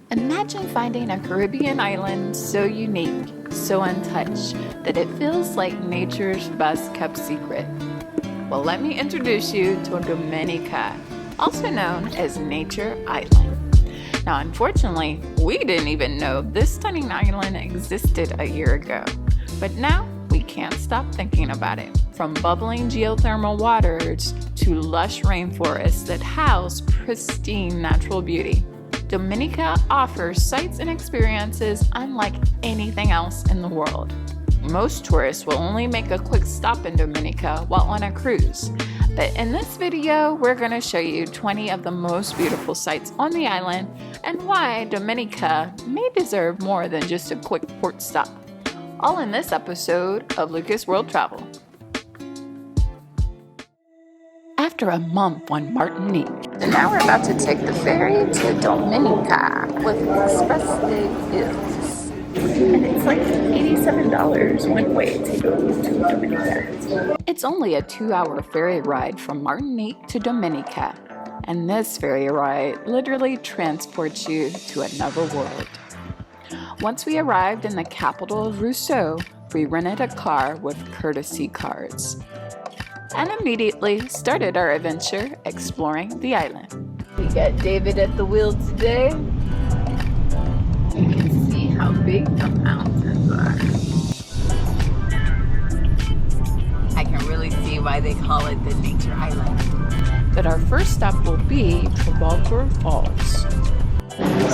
Imagine finding a Caribbean island so unique, so untouched, that it feels like nature's best kept secret. Well, let me introduce you to Dominica, also known as Nature Island. Now, unfortunately, we didn't even know this stunning island existed a year ago, but now we can't stop thinking about it. From bubbling geothermal waters to lush rainforests that house pristine natural beauty, Dominica offers sights and experiences unlike anything else in the world. Most tourists will only make a quick stop in Dominica while on a cruise, but in this video, we're going to show you 20 of the most beautiful sights on the island and why Dominica may deserve more than just a quick port stop. All in this episode of Lucas World Travel. After a month on Martinique, and now we're about to take the ferry to Dominica with express deals. And it's like $87 one way to go to Dominica. It's only a 2-hour ferry ride from Martinique to Dominica, and this ferry ride literally transports you to another world. Once we arrived in the capital of Roseau, we rented a car with courtesy cards and immediately started our adventure exploring the island. We got David at the wheel today. You can see how big the mountains are. I can really see why they call it the Nature Island. But our first stop will be Trafalgar Falls.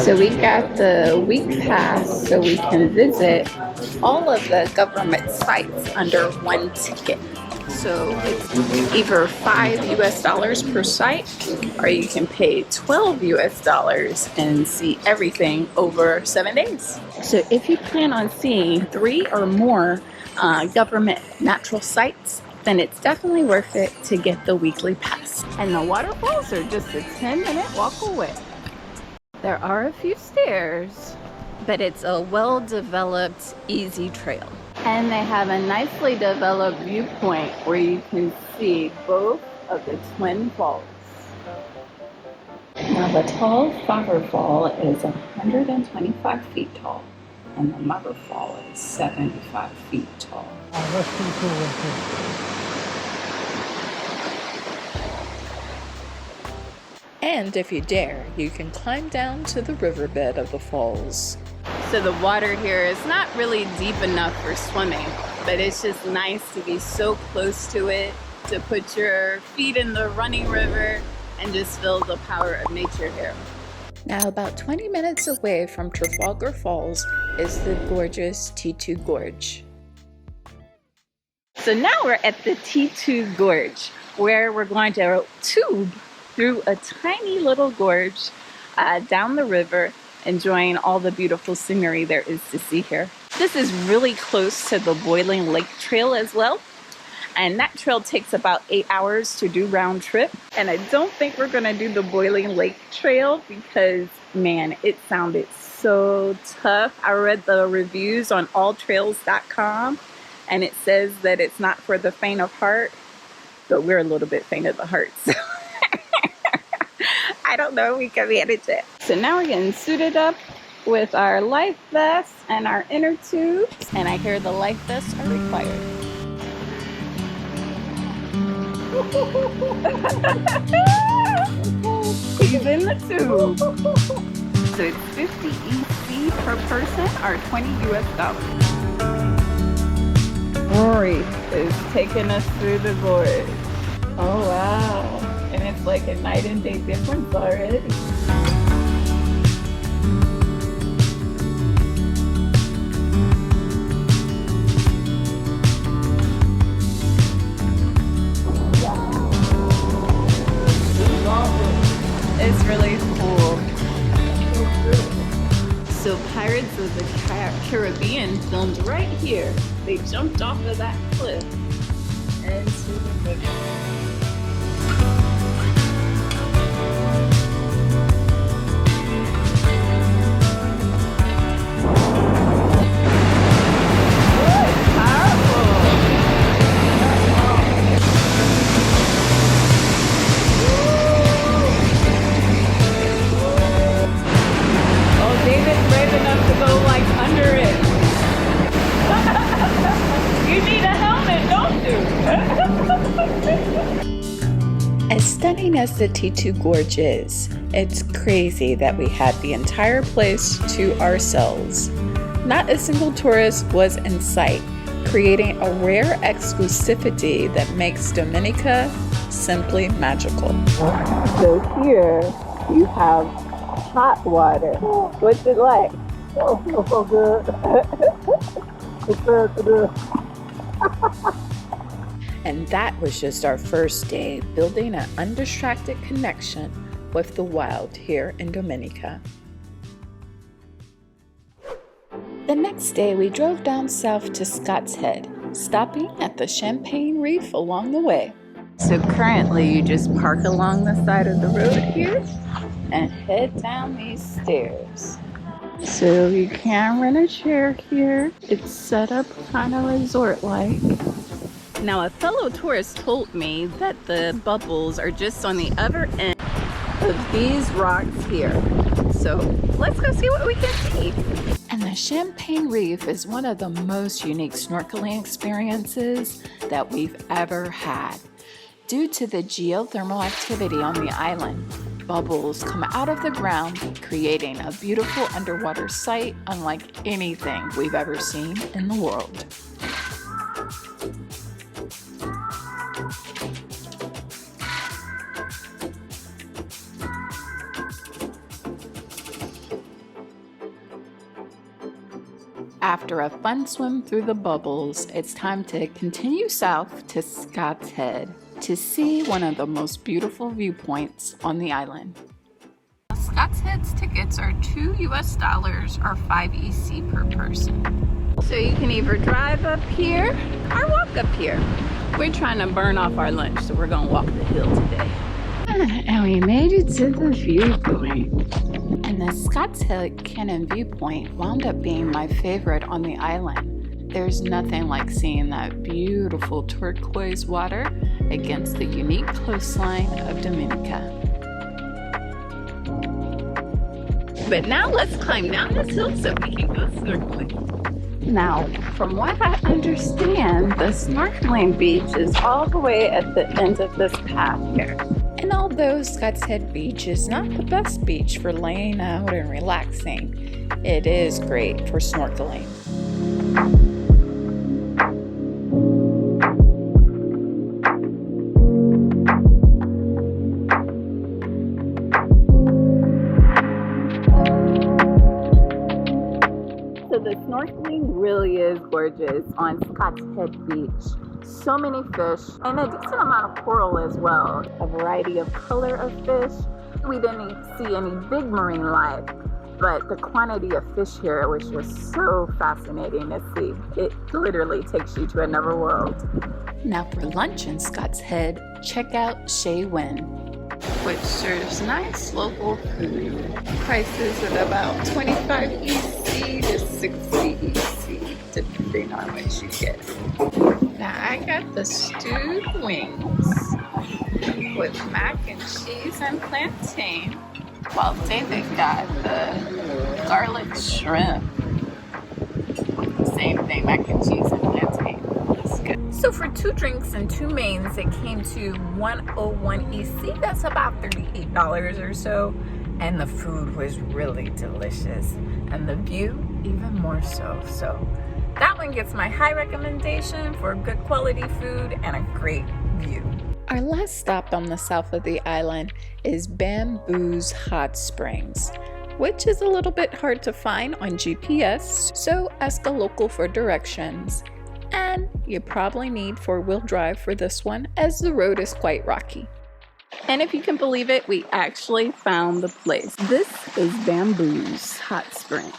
So we got the week pass so we can visit all of the government sites under one ticket. So it's either $5 per site, or you can pay $12 and see everything over 7 days. So if you plan on seeing 3 or more government natural sites, then it's definitely worth it to get the weekly pass. And the waterfalls are just a 10-minute walk away. There are a few stairs, but it's a well-developed, easy trail. And they have a nicely developed viewpoint where you can see both of the twin falls. Now the Trafalgar Fall is 125 feet tall, and the Mother Fall is 75 feet tall. Oh, that's pretty cool. And if you dare, you can climb down to the riverbed of the falls. So the water here is not really deep enough for swimming, but it's just nice to be so close to it, to put your feet in the running river and just feel the power of nature here. Now, about 20 minutes away from Trafalgar Falls is the gorgeous Titou Gorge. So now we're at the Titou Gorge, where we're going to tube through a tiny little gorge down the river, enjoying all the beautiful scenery there is to see here. This is really close to the Boeri Lake trail as well. And that trail takes about 8 hours to do round trip. And I don't think we're gonna do the Boeri Lake trail because, man, it sounded so tough. I read the reviews on alltrails.com and it says that it's not for the faint of heart, but we're a little bit faint of the heart. So I don't know if we can manage it. So now we're getting suited up with our life vests and our inner tubes. And I hear the life vests are required. He's in the tube. So it's 50 EC per person or $20 US. Rory is taking us through the gorge. Oh wow. And it's like a night and day difference already. It's really cool. So Pirates of the Caribbean filmed right here. They jumped off of that cliff into the river. Boring as the Titou Gorge is, it's crazy that we had the entire place to ourselves. Not a single tourist was in sight, creating a rare exclusivity that makes Dominica simply magical. So here you have hot water. What's it like? Oh, feels so good. It's bad to do. And that was just our first day building an undistracted connection with the wild here in Dominica. The next day we drove down south to Scott's Head, stopping at the Champagne Reef along the way. So currently you just park along the side of the road here and head down these stairs. So you can rent a chair here. It's set up kind of resort-like. Now a fellow tourist told me that the bubbles are just on the other end of these rocks here. So let's go see what we can see. And the Champagne Reef is one of the most unique snorkeling experiences that we've ever had. Due to the geothermal activity on the island, bubbles come out of the ground, creating a beautiful underwater sight unlike anything we've ever seen in the world. After a fun swim through the bubbles, it's time to continue south to Scott's Head to see one of the most beautiful viewpoints on the island. Scott's Head's tickets are $2 US or 5 EC per person. So you can either drive up here or walk up here. We're trying to burn off our lunch, so we're gonna walk the hill today. And we made it to the viewpoint. And the Scott's Head Cannon viewpoint wound up being my favorite on the island. There's nothing like seeing that beautiful turquoise water against the unique coastline of Dominica. But now let's climb down this hill so we can go snorkeling. Now, from what I understand, the snorkeling beach is all the way at the end of this path here. And although Scott's Head Beach is not the best beach for laying out and relaxing, it is great for snorkeling. So the snorkeling really is gorgeous on Scott's Head Beach. So many fish and a decent amount of coral as well. A variety of color of fish. We didn't see any big marine life, but the quantity of fish here was just so fascinating to see. It literally takes you to another world. Now for lunch in Scott's Head, check out Chez Win, which serves nice local food. Prices at about 25 EC to 60 EC, depending on what you get. Now I got the stewed wings with mac and cheese and plantain, while David got the garlic shrimp. Same thing, mac and cheese and plantain. It's good. So for 2 drinks and 2 mains, it came to 101 EC. That's about $38 or so. And the food was really delicious. And the view, even more so. So that one gets my high recommendation for good quality food and a great view. Our last stop on the south of the island is Bambooze Hot Springs, which is a little bit hard to find on GPS, so ask a local for directions. And you probably need 4-wheel drive for this one, as the road is quite rocky. And if you can believe it, we actually found the place. This is Bambooze Hot Springs.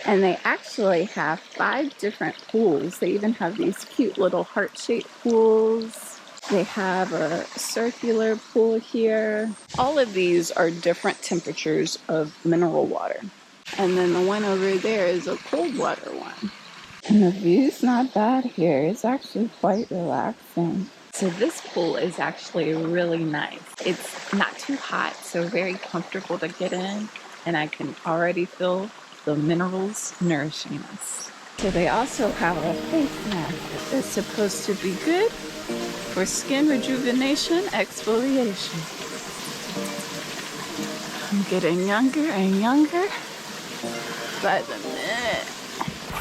And they actually have 5 different pools. They even have these cute little heart-shaped pools. They have a circular pool here. All of these are different temperatures of mineral water. And then the one over there is a cold water one. And the view's not bad here. It's actually quite relaxing. So this pool is actually really nice. It's not too hot, so very comfortable to get in. And I can already feel the minerals nourishing us. So they also have a face mask that's supposed to be good for skin rejuvenation exfoliation. I'm getting younger and younger by the minute.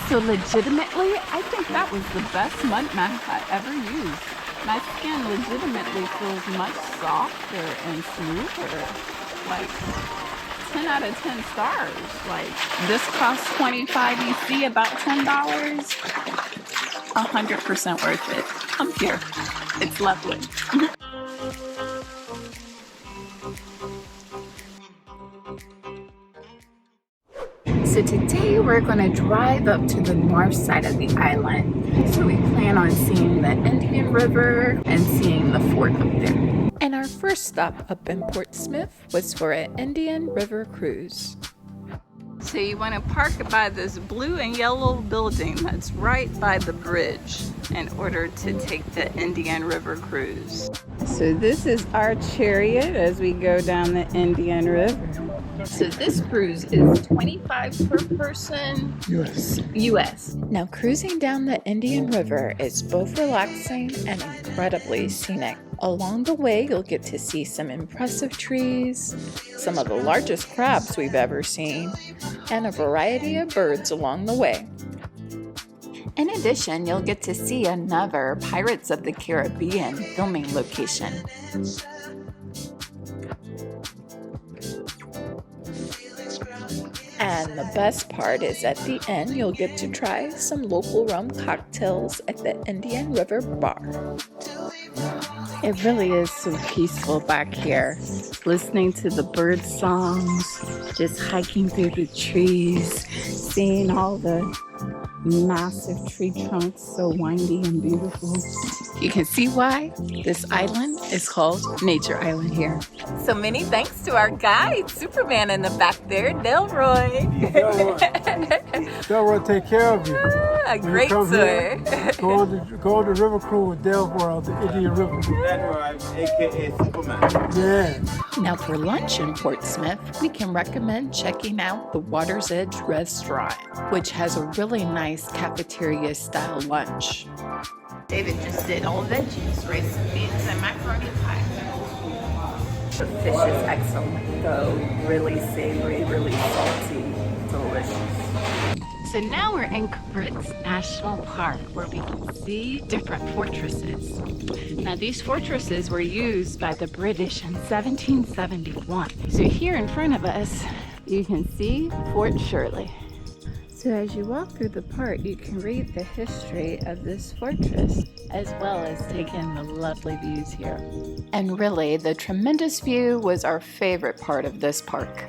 So legitimately, I think that was the best mud mat I ever used. My skin legitimately feels much softer and smoother. Like 10 out of 10 stars. Like this costs $25 EC, about $10. 100% worth it. Come here. It's lovely. So today we're going to drive up to the north side of the island. So we plan on seeing the Indian River and seeing the fort up there. And our first stop up in Portsmouth was for an Indian River cruise. So you want to park by this blue and yellow building that's right by the bridge in order to take the Indian River cruise. So this is our chariot as we go down the Indian River. So this cruise is $25 per person US. Now cruising down the Indian River is both relaxing and incredibly scenic. Along the way, you'll get to see some impressive trees, some of the largest crabs we've ever seen, and a variety of birds along the way. In addition, you'll get to see another Pirates of the Caribbean filming location. And the best part is at the end, you'll get to try some local rum cocktails at the Indian River Bar. It really is so peaceful back here, listening to the bird songs, just hiking through the trees, seeing all the massive tree trunks, so windy and beautiful. You can see why this island is called Nature Island here. So many thanks to our guide, Superman in the back there, Delroy. Delroy take care of you. A great tour. Go on the river cruise with Delroy on the Indian River. Delroy, aka Superman. Yeah. Now for lunch in Portsmouth, we can recommend checking out the Water's Edge restaurant, which has a really nice cafeteria-style lunch. David just did all veggies, rice and beans, and macaroni pie. The fish is excellent, though. Really savory, really salty, delicious. So now we're in Cabrit's National Park, where we can see different fortresses. Now these fortresses were used by the British in 1771. So here in front of us, you can see Fort Shirley. So as you walk through the park, you can read the history of this fortress, as well as take in the lovely views here. And really, the tremendous view was our favorite part of this park.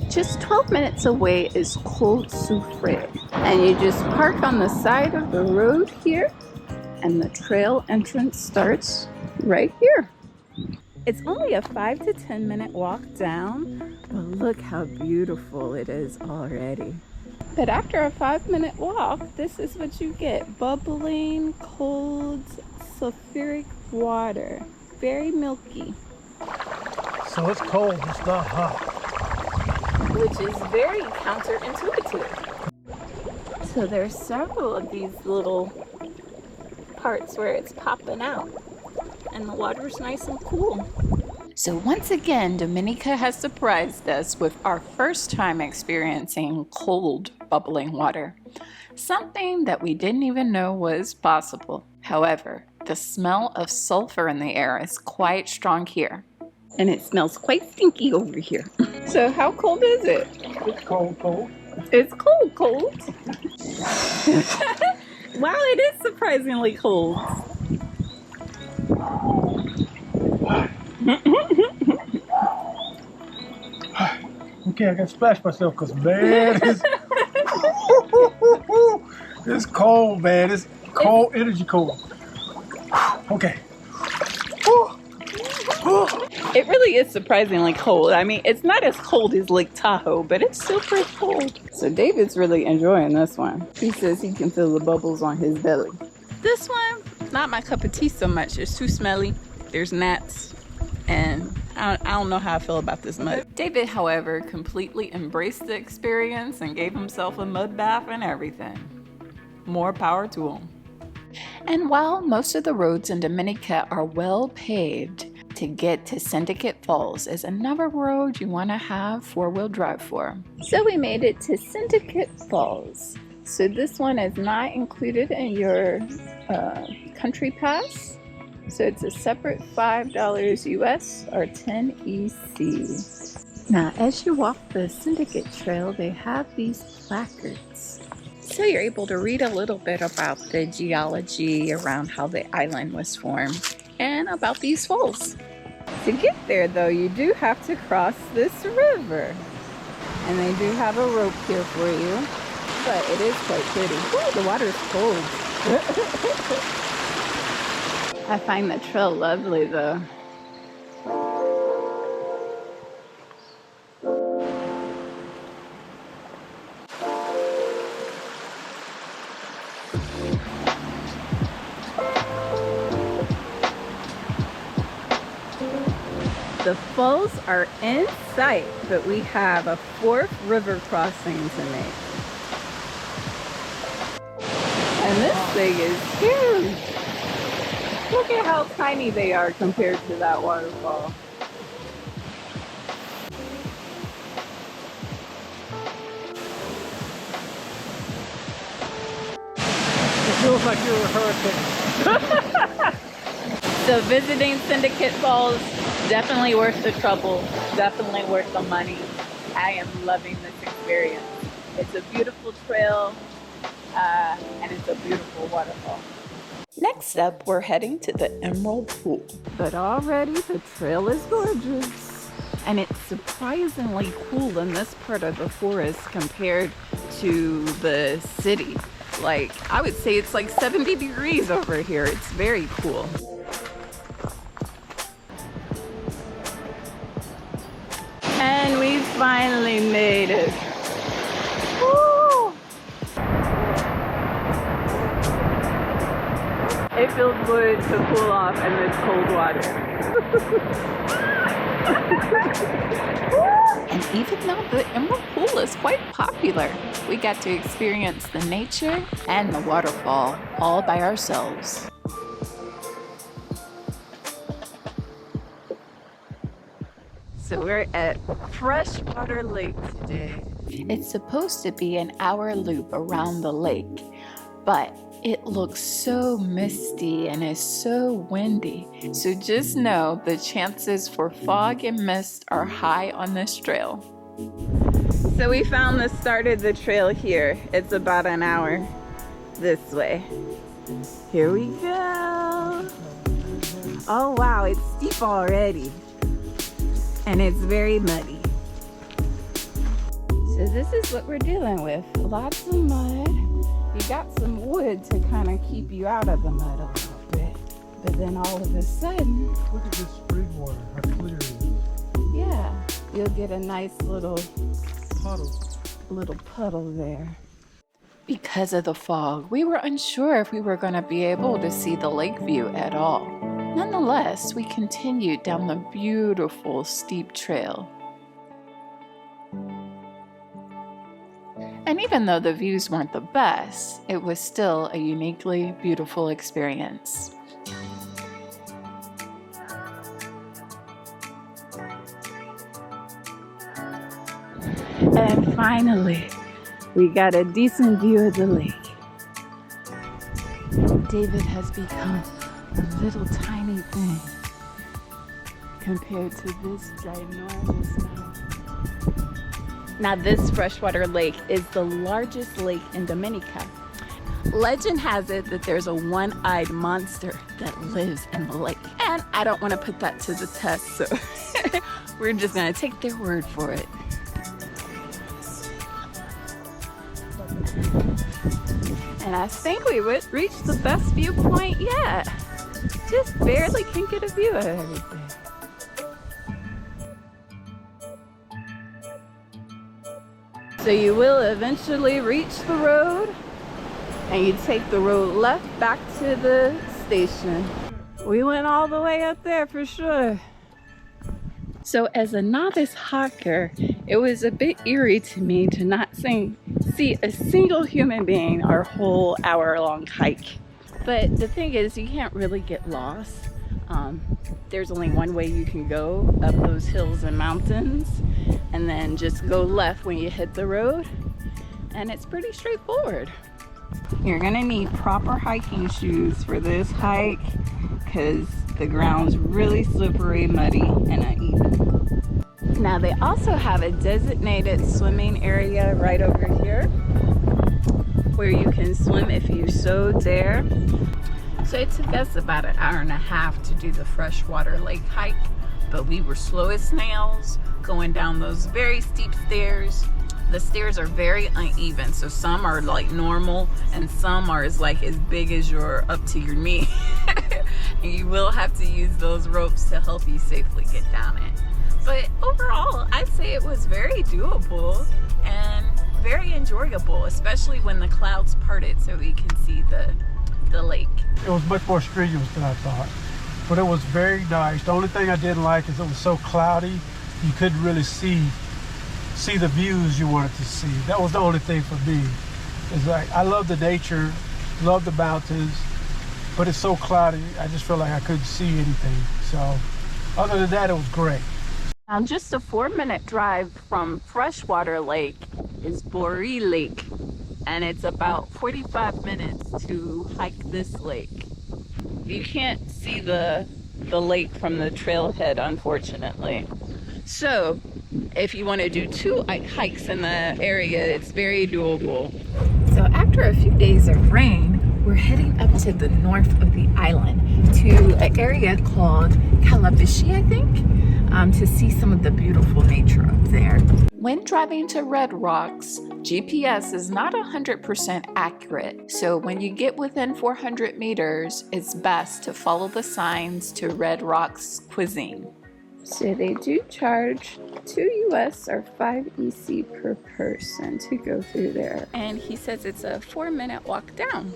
Just 12 minutes away is Col Soufiere, and you just park on the side of the road here, and the trail entrance starts right here. It's only a 5 to 10 minute walk down, but look how beautiful it is already. But after a 5-minute walk, this is what you get: bubbling, cold, sulfuric water, very milky. So it's cold, it's not hot. Which is very counterintuitive. So there's several of these little parts where it's popping out, and the water's nice and cool. So once again, Dominica has surprised us with our first time experiencing cold, bubbling water. Something that we didn't even know was possible. However, the smell of sulfur in the air is quite strong here. And it smells quite stinky over here. So how cold is it? It's cold. It's cold. Wow, it is surprisingly cold. Okay, I can splash myself because, man, it's cold, man. It's cold, energy cold. Okay. It really is surprisingly cold. I mean, it's not as cold as Lake Tahoe, but it's still pretty cold. So David's really enjoying this one. He says he can feel the bubbles on his belly. This one, not my cup of tea so much. It's too smelly. There's gnats, and I don't know how I feel about this mud. David, however, completely embraced the experience and gave himself a mud bath and everything. More power to him. And while most of the roads in Dominica are well paved, to get to Syndicate Falls is another road you want to have four-wheel drive for. So we made it to Syndicate Falls. So this one is not included in your country pass. So it's a separate $5 US or 10 EC. Now as you walk the Syndicate Trail, they have these placards. So you're able to read a little bit about the geology around how the island was formed and about these falls. To get there though, you do have to cross this river. And they do have a rope here for you, but it is quite pretty. Ooh, the water is cold. I find the trail lovely though. The falls are in sight, but we have a fourth river crossing to make. And this thing is huge. Look at how tiny they are compared to that waterfall. It feels like you're a hurricane. So visiting Syndicate Falls, definitely worth the trouble, definitely worth the money. I am loving this experience. It's a beautiful trail and it's a beautiful waterfall. Next up, we're heading to the Emerald Pool. But already the trail is gorgeous. And it's surprisingly cool in this part of the forest compared to the city. Like, I would say it's like 70 degrees over here. It's very cool. And we finally made it. Woo! It feels good to cool off in this cold water. And even though the Emerald Pool is quite popular, we got to experience the nature and the waterfall all by ourselves. So we're at Freshwater Lake today. It's supposed to be an hour loop around the lake, but it looks so misty and is so windy. So just know the chances for fog and mist are high on this trail. So we found the start of the trail here. It's about an hour this way. Here we go. Oh wow, it's steep already. And it's very muddy. So this is what we're dealing with. Lots of mud. You got some wood to kind of keep you out of the mud a little bit. But then all of a sudden, Look at this spring water, how clear it is. yeah, you'll get a nice little Puddle. there. Because of the fog, we were unsure if we were going to be able to see the lake view at all. Nonetheless, we continued down the beautiful steep trail. And even though the views weren't the best, it was still a uniquely beautiful experience. And finally, we got a decent view of the lake. David has become a little tiny thing compared to this ginormous mountain. Now this freshwater lake is the largest lake in Dominica. Legend has it that there's a one-eyed monster that lives in the lake. And I don't want to put that to the test, so we're just going to take their word for it. And I think we would reach the best viewpoint yet. Just barely can get a view of everything. So you will eventually reach the road and you take the road left back to the station. We went all the way up there for sure. So as a novice hiker, it was a bit eerie to me to not see a single human being our whole hour-long hike. But the thing is, you can't really get lost. There's only one way you can go up those hills and mountains, and then just go left when you hit the road, and it's pretty straightforward. You're gonna need proper hiking shoes for this hike because the ground's really slippery, muddy, and uneven. Now they also have a designated swimming area right over here where you can swim if you so dare. So it took us about an hour and a half to do the Freshwater Lake hike, but we were slow as snails going down those very steep stairs. The stairs are very uneven, so some are like normal and some are as big as your up to your knee. And you will have to use those ropes to help you safely get down it. But overall, I'd say it was very doable and very enjoyable, especially when the clouds parted so we can see the lake. It was much more strenuous than I thought, but it was very nice. The only thing I didn't like is it was so cloudy, you couldn't really see the views you wanted to see. That was the only thing for me. It's like, I love the nature, love the mountains, but it's so cloudy, I just feel like I couldn't see anything. So other than that, it was great. Now, just a 4-minute drive from Freshwater Lake is Boeri Lake, and it's about 45 minutes to hike this lake. You can't see the lake from the trailhead, unfortunately. So if you want to do 2 hikes in the area, it's very doable. So after a few days of rain, we're heading up to the north of the island to an area called Calabishi, I think, to see some of the beautiful nature up there. When driving to Red Rocks, GPS is not 100% accurate, so when you get within 400 meters, it's best to follow the signs to Red Rocks cuisine. So they do charge $2 US or 5 EC per person to go through there. And he says it's a 4-minute walk down.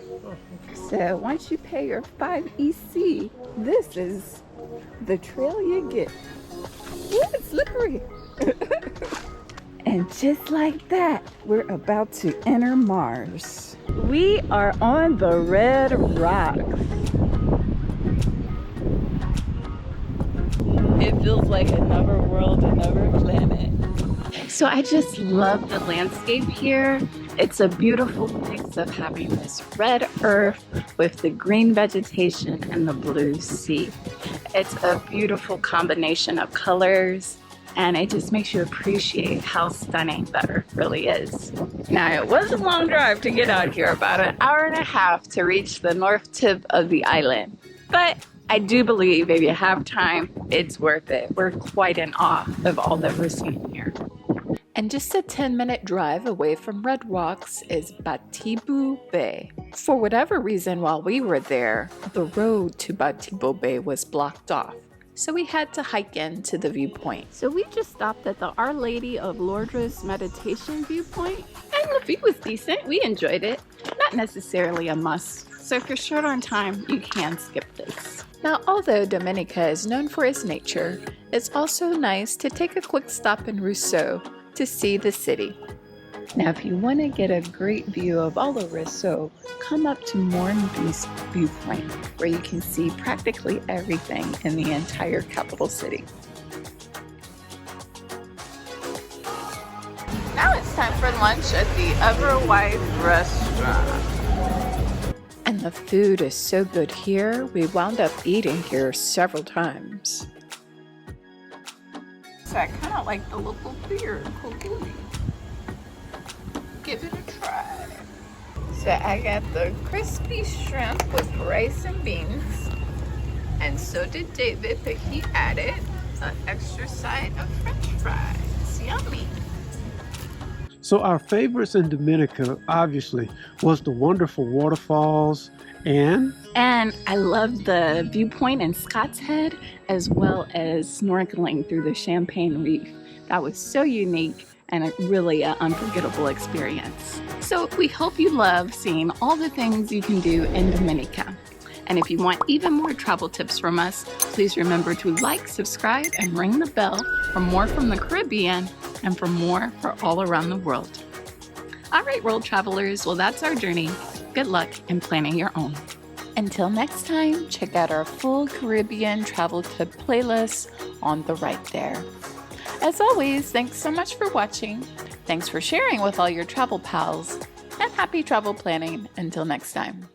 So once you pay your 5 EC, this is the trail you get. Ooh, it's slippery. And just like that, we're about to enter Mars. We are on the Red Rocks. It feels like another world, another planet. So I just love the landscape here. It's a beautiful mix of having this red earth with the green vegetation and the blue sea. It's a beautiful combination of colors, and it just makes you appreciate how stunning the earth really is. Now, it was a long drive to get out here, about an hour and a half to reach the north tip of the island. But I do believe if you have time, it's worth it. We're quite in awe of all that we're seeing here. And just a 10-minute drive away from Red Rocks is Baitibou Bay. For whatever reason, while we were there, the road to Baitibou Bay was blocked off, so we had to hike in the viewpoint. So we just stopped at the Our Lady of Lourdes meditation viewpoint, and the view was decent. We enjoyed it. Not necessarily a must, so if you're short on time, you can skip this. Now, although Dominica is known for its nature, it's also nice to take a quick stop in Roseau to see the city. Now, if you want to get a great view of all of Roseau, come up to Morne Beast Viewpoint, where you can see practically everything in the entire capital city. Now it's time for lunch at the Everwife restaurant. And the food is so good here, we wound up eating here several times. So I kind of like the local beer, Kokuri. Give it a try. So I got the crispy shrimp with rice and beans. And so did David, but he added an extra side of French fries. Yummy. So our favorites in Dominica, obviously, was the wonderful waterfalls and I loved the viewpoint in Scott's Head, as well as snorkeling through the Champagne Reef. That was so unique and really an unforgettable experience. So we hope you love seeing all the things you can do in Dominica. And if you want even more travel tips from us, please remember to like, subscribe, and ring the bell for more from the Caribbean and for more for all around the world. All right, world travelers, well, that's our journey. Good luck in planning your own. Until next time, check out our full Caribbean travel tip playlist on the right there. As always, thanks so much for watching. Thanks for sharing with all your travel pals, and happy travel planning until next time.